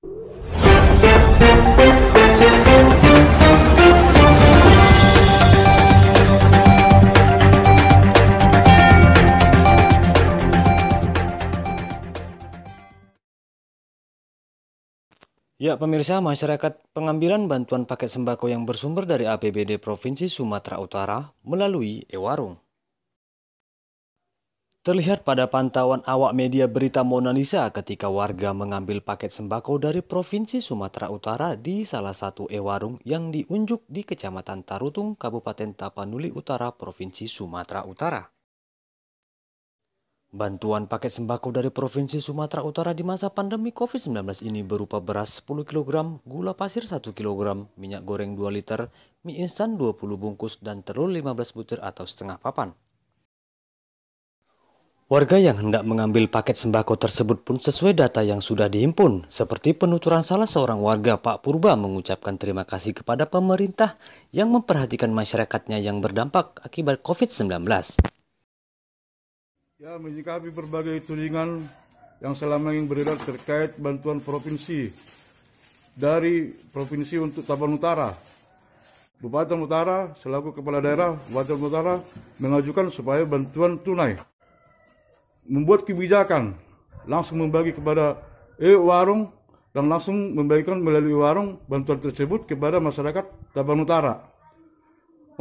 Ya, pemirsa, masyarakat pengambilan bantuan paket sembako yang bersumber dari APBD Provinsi Sumatera Utara melalui e-warung. Terlihat pada pantauan awak media berita Monalisa ketika warga mengambil paket sembako dari Provinsi Sumatera Utara di salah satu e-warung yang diunjuk di Kecamatan Tarutung, Kabupaten Tapanuli Utara, Provinsi Sumatera Utara. Bantuan paket sembako dari Provinsi Sumatera Utara di masa pandemi COVID-19 ini berupa beras 10 kg, gula pasir 1 kg, minyak goreng 2 liter, mie instan 20 bungkus, dan telur 15 butir atau setengah papan. Warga yang hendak mengambil paket sembako tersebut pun sesuai data yang sudah dihimpun, seperti penuturan salah seorang warga, Pak Purba, mengucapkan terima kasih kepada pemerintah yang memperhatikan masyarakatnya yang berdampak akibat COVID-19. Ya, menyikapi berbagai tudingan yang selama ini beredar terkait bantuan provinsi dari Provinsi untuk Tapanuli Utara. Bupati Utara selaku Kepala Daerah Bupati Utara mengajukan supaya bantuan tunai. Membuat kebijakan, langsung membagi kepada warung dan langsung membagikan melalui warung bantuan tersebut kepada masyarakat Tapanuli Utara.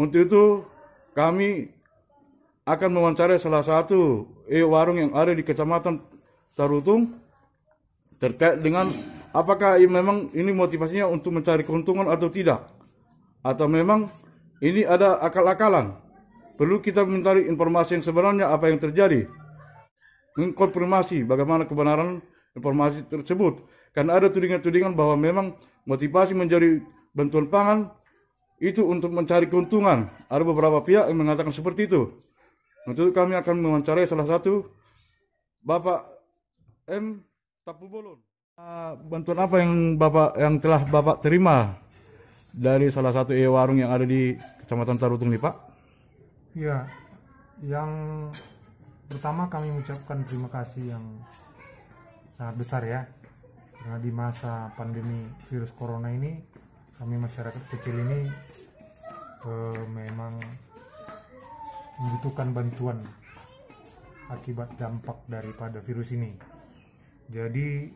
Untuk itu kami akan mewawancarai salah satu warung yang ada di Kecamatan Tarutung terkait dengan apakah memang ini motivasinya untuk mencari keuntungan atau tidak, atau memang ini ada akal-akalan. Perlu kita mencari informasi yang sebenarnya apa yang terjadi, mengkonfirmasi bagaimana kebenaran informasi tersebut, karena ada tudingan-tudingan bahwa memang motivasi menjadi bantuan pangan itu untuk mencari keuntungan. Ada beberapa pihak yang mengatakan seperti itu. Untuk kami akan mewawancarai salah satu Bapak M. Tapubolon. Bantuan apa yang telah Bapak terima dari salah satu warung yang ada di Kecamatan Tarutung nih, Pak? Ya, yang pertama kami mengucapkan terima kasih yang sangat besar ya, karena di masa pandemi virus corona ini kami masyarakat kecil ini memang membutuhkan bantuan akibat dampak daripada virus ini. Jadi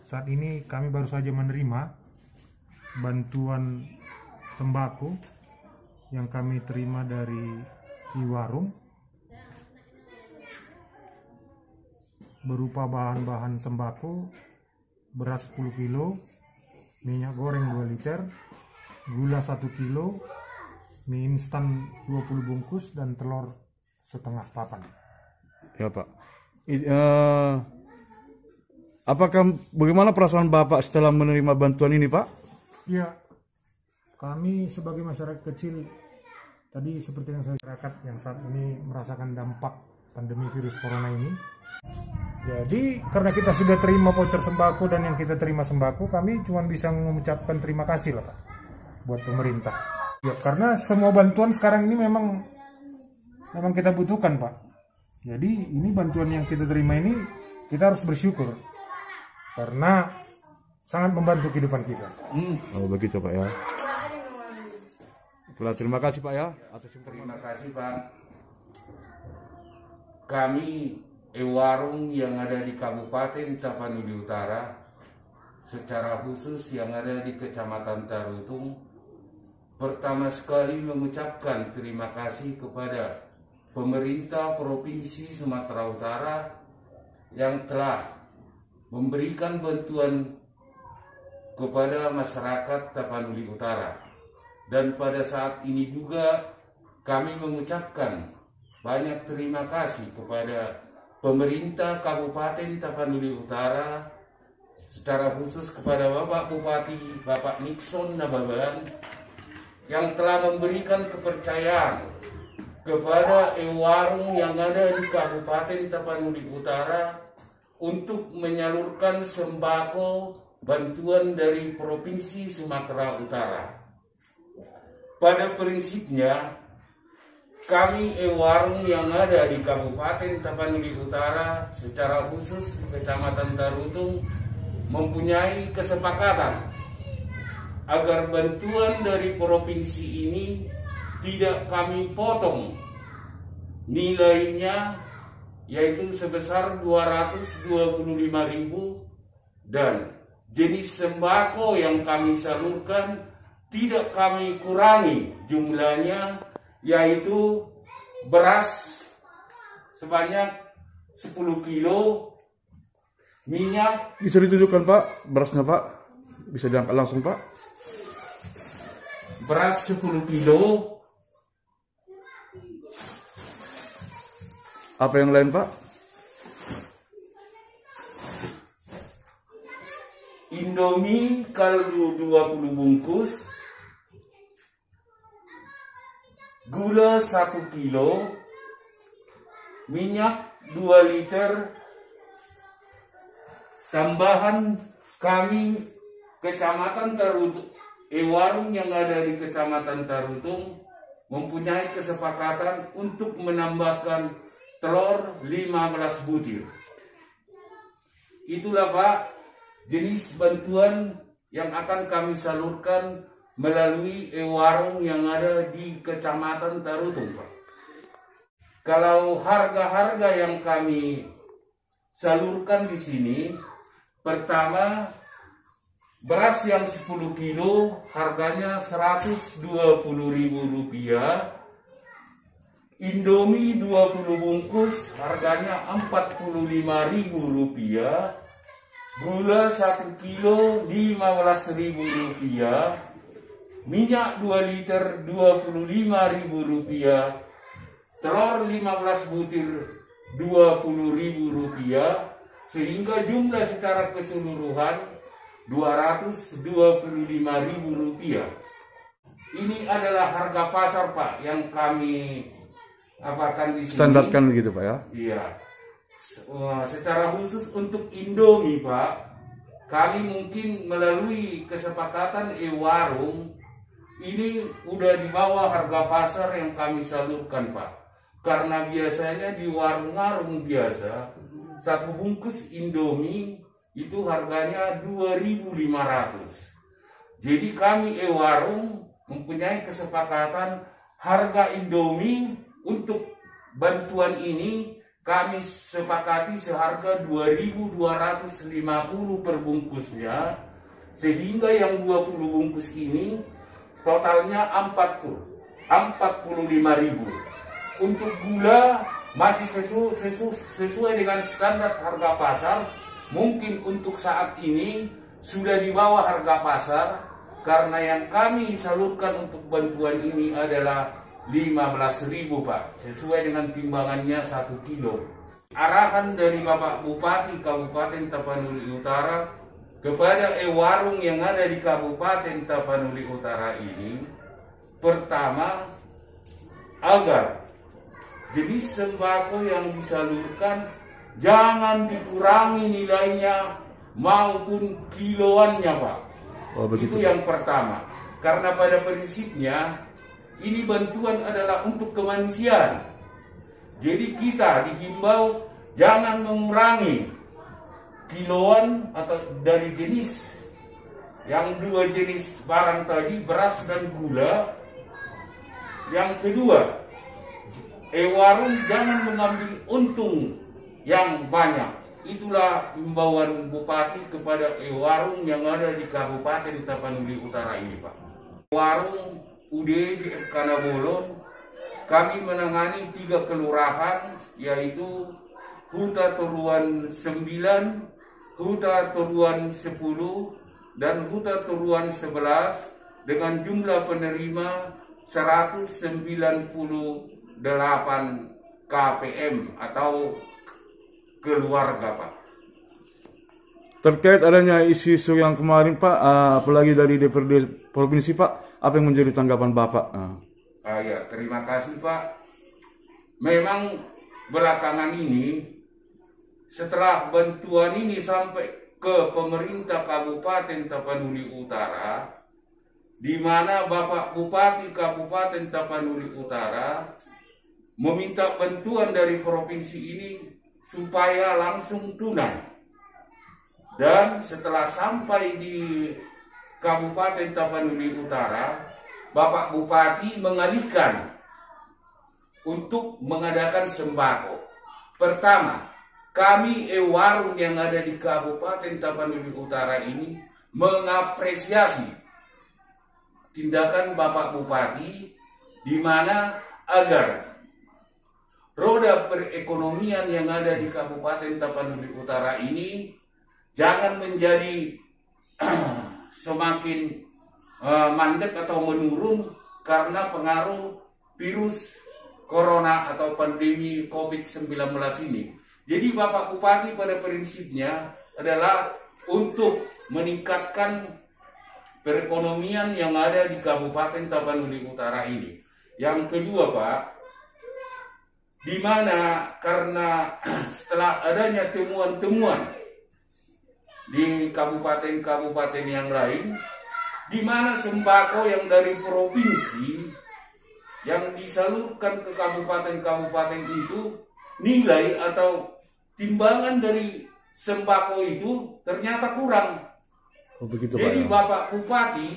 saat ini kami baru saja menerima bantuan sembako yang kami terima dari e-warung berupa bahan-bahan sembako, beras 10 kilo, minyak goreng 2 liter, gula 1 kilo, mie instan 20 bungkus, dan telur setengah papan. Ya, Pak. Bagaimana perasaan Bapak setelah menerima bantuan ini, Pak? Ya, kami sebagai masyarakat kecil tadi seperti yang saya masyarakat yang saat ini merasakan dampak pandemi virus corona ini. Jadi karena kita sudah terima voucher sembako dan yang kita terima sembako, kami cuma bisa mengucapkan terima kasih lah, Pak, buat pemerintah. Ya, karena semua bantuan sekarang ini memang kita butuhkan, Pak. Jadi ini bantuan yang kita terima ini kita harus bersyukur karena sangat membantu kehidupan kita. Oh, begitu, Pak ya. Terima kasih, Pak ya. Terima kasih, Pak. Kami warung yang ada di Kabupaten Tapanuli Utara, secara khusus yang ada di Kecamatan Tarutung, pertama sekali mengucapkan terima kasih kepada pemerintah Provinsi Sumatera Utara yang telah memberikan bantuan kepada masyarakat Tapanuli Utara. Dan pada saat ini juga kami mengucapkan banyak terima kasih kepada pemerintah Kabupaten Tapanuli Utara, secara khusus kepada Bapak Bupati, Bapak Nixon Nababan, yang telah memberikan kepercayaan kepada warung yang ada di Kabupaten Tapanuli Utara untuk menyalurkan sembako bantuan dari Provinsi Sumatera Utara. Pada prinsipnya, kami warung yang ada di Kabupaten Tapanuli Utara, secara khusus di Kecamatan Tarutung, mempunyai kesepakatan agar bantuan dari provinsi ini tidak kami potong nilainya, yaitu sebesar 225.000, dan jenis sembako yang kami salurkan tidak kami kurangi jumlahnya, yaitu beras sebanyak 10 kilo, minyak. Bisa ditunjukkan Pak, berasnya Pak? Bisa diangkat langsung Pak? Beras 10 kilo. Apa yang lain Pak? Indomie kaldu 20 bungkus, gula 1 kilo, minyak 2 liter. Tambahan kami Kecamatan Tarutung, warung yang ada di Kecamatan Tarutung mempunyai kesepakatan untuk menambahkan telur 15 butir. Itulah Pak jenis bantuan yang akan kami salurkan melalui warung yang ada di Kecamatan Tarutung, Pak. Kalau harga-harga yang kami salurkan di sini, pertama beras yang 10 kilo harganya Rp120.000, Indomie 20 bungkus harganya Rp45.000, gula 1 kilo Rp15.000, minyak 2 liter Rp25.000, telur 15 butir Rp20.000, sehingga jumlah secara keseluruhan Rp225.000. Ini adalah harga pasar Pak yang kami apakan di sini. Standarkan begitu Pak ya? Iya. Secara khusus untuk Indomie Pak, kami mungkin melalui kesepakatan warung ini udah di bawah harga pasar yang kami salurkan Pak. Karena biasanya di warung-warung biasa satu bungkus Indomie itu harganya 2.500. Jadi kami warung mempunyai kesepakatan harga Indomie untuk bantuan ini kami sepakati seharga 2.250 per bungkusnya, sehingga yang 20 bungkus ini totalnya 45.000. Untuk gula masih sesuai dengan standar harga pasar. Mungkin untuk saat ini sudah di bawah harga pasar, karena yang kami salurkan untuk bantuan ini adalah 15.000 Pak, sesuai dengan timbangannya 1 kilo. Arahan dari Bapak Bupati Kabupaten Tapanuli Utara kepada warung yang ada di Kabupaten Tapanuli Utara ini, pertama, agar jenis sembako yang disalurkan jangan dikurangi nilainya maupun kiloannya Pak. Oh, begitu. Itu yang pertama. Karena pada prinsipnya ini bantuan adalah untuk kemanusiaan. Jadi kita dihimbau jangan mengurangi kiloan atau dari jenis yang 2 jenis barang tadi, beras dan gula. Yang kedua, warung jangan mengambil untung yang banyak. Itulah himbauan Bupati kepada warung yang ada di Kabupaten Tapanuli Utara ini Pak. Warung UDJ Kanabolon kami menangani 3 kelurahan, yaitu Huta Toruan 9, Huta Toruan 10, dan Huta Toruan 11 dengan jumlah penerima 198 KPM atau keluarga Pak. Terkait adanya isu-isu yang kemarin Pak, apalagi dari DPRD Provinsi Pak, apa yang menjadi tanggapan Bapak? Ya, terima kasih Pak. Memang belakangan ini setelah bantuan ini sampai ke pemerintah Kabupaten Tapanuli Utara, di mana Bapak Bupati Kabupaten Tapanuli Utara meminta bantuan dari provinsi ini supaya langsung tunai. Dan setelah sampai di Kabupaten Tapanuli Utara, Bapak Bupati mengalihkan untuk mengadakan sembako. Pertama, kami warung yang ada di Kabupaten Tapanuli Utara ini mengapresiasi tindakan Bapak Bupati, di mana agar roda perekonomian yang ada di Kabupaten Tapanuli Utara ini jangan menjadi semakin mandek atau menurun karena pengaruh virus corona atau pandemi COVID-19 ini. Jadi Bapak Bupati pada prinsipnya adalah untuk meningkatkan perekonomian yang ada di Kabupaten Tapanuli Utara ini. Yang kedua, Pak, di mana karena setelah adanya temuan-temuan di kabupaten-kabupaten yang lain, di mana sembako yang dari provinsi yang disalurkan ke kabupaten-kabupaten itu, nilai atau timbangan dari sembako itu ternyata kurang. Oh, begitu, Jadi Pak. Bapak Bupati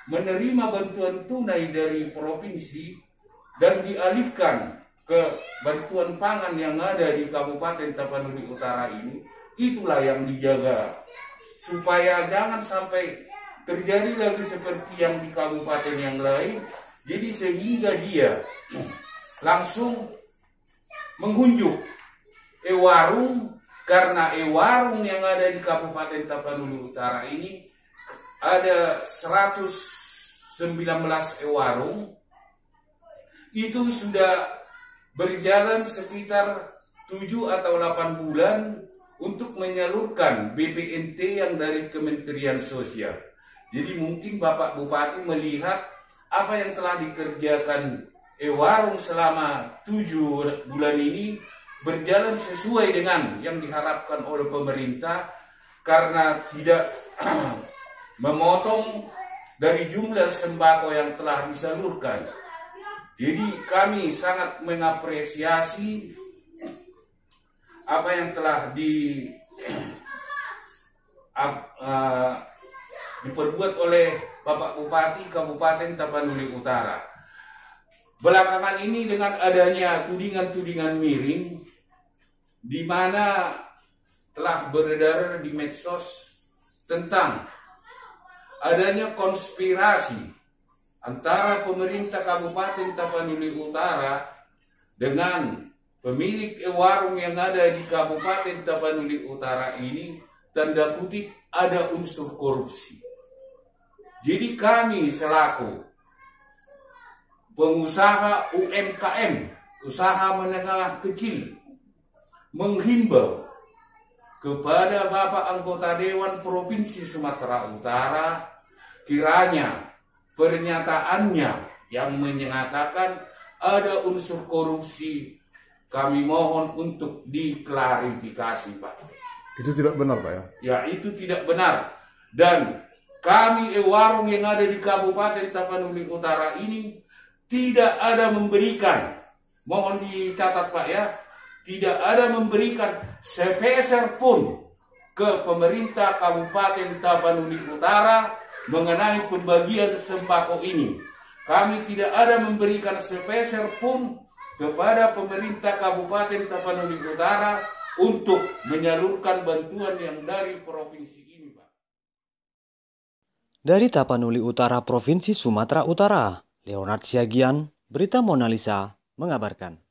menerima bantuan tunai dari provinsi dan dialihkan ke bantuan pangan yang ada di Kabupaten Tapanuli Utara ini. Itulah yang dijaga supaya jangan sampai terjadi lagi seperti yang di kabupaten yang lain. Jadi sehingga dia langsung mengunjuk warung, karena warung yang ada di Kabupaten Tapanuli Utara ini ada 119 warung. Itu sudah berjalan sekitar 7 atau 8 bulan untuk menyalurkan BPNT yang dari Kementerian Sosial. Jadi mungkin Bapak Bupati melihat apa yang telah dikerjakan warung selama 7 bulan ini berjalan sesuai dengan yang diharapkan oleh pemerintah, karena tidak memotong dari jumlah sembako yang telah disalurkan. Jadi kami sangat mengapresiasi apa yang telah diperbuat oleh Bapak Bupati Kabupaten Tapanuli Utara. Belakangan ini dengan adanya tudingan-tudingan miring, di mana telah beredar di medsos tentang adanya konspirasi antara pemerintah Kabupaten Tapanuli Utara dengan pemilik warung yang ada di Kabupaten Tapanuli Utara ini, tanda kutip, ada unsur korupsi. Jadi kami selaku pengusaha UMKM, usaha menengah kecil, menghimbau kepada Bapak Anggota Dewan Provinsi Sumatera Utara, kiranya pernyataannya yang menyatakan ada unsur korupsi, kami mohon untuk diklarifikasi, Pak. Itu tidak benar, Pak, ya? Ya, itu tidak benar. Dan kami warung yang ada di Kabupaten Tapanuli Utara ini tidak ada memberikan, mohon dicatat, Pak, ya, tidak ada memberikan sepeser pun ke pemerintah Kabupaten Tapanuli Utara mengenai pembagian sembako ini. Kami tidak ada memberikan sepeser pun kepada pemerintah Kabupaten Tapanuli Utara untuk menyalurkan bantuan yang dari provinsi ini, Pak. Dari Tapanuli Utara, Provinsi Sumatera Utara, Leonard Siagian, Berita Mona Lisa mengabarkan.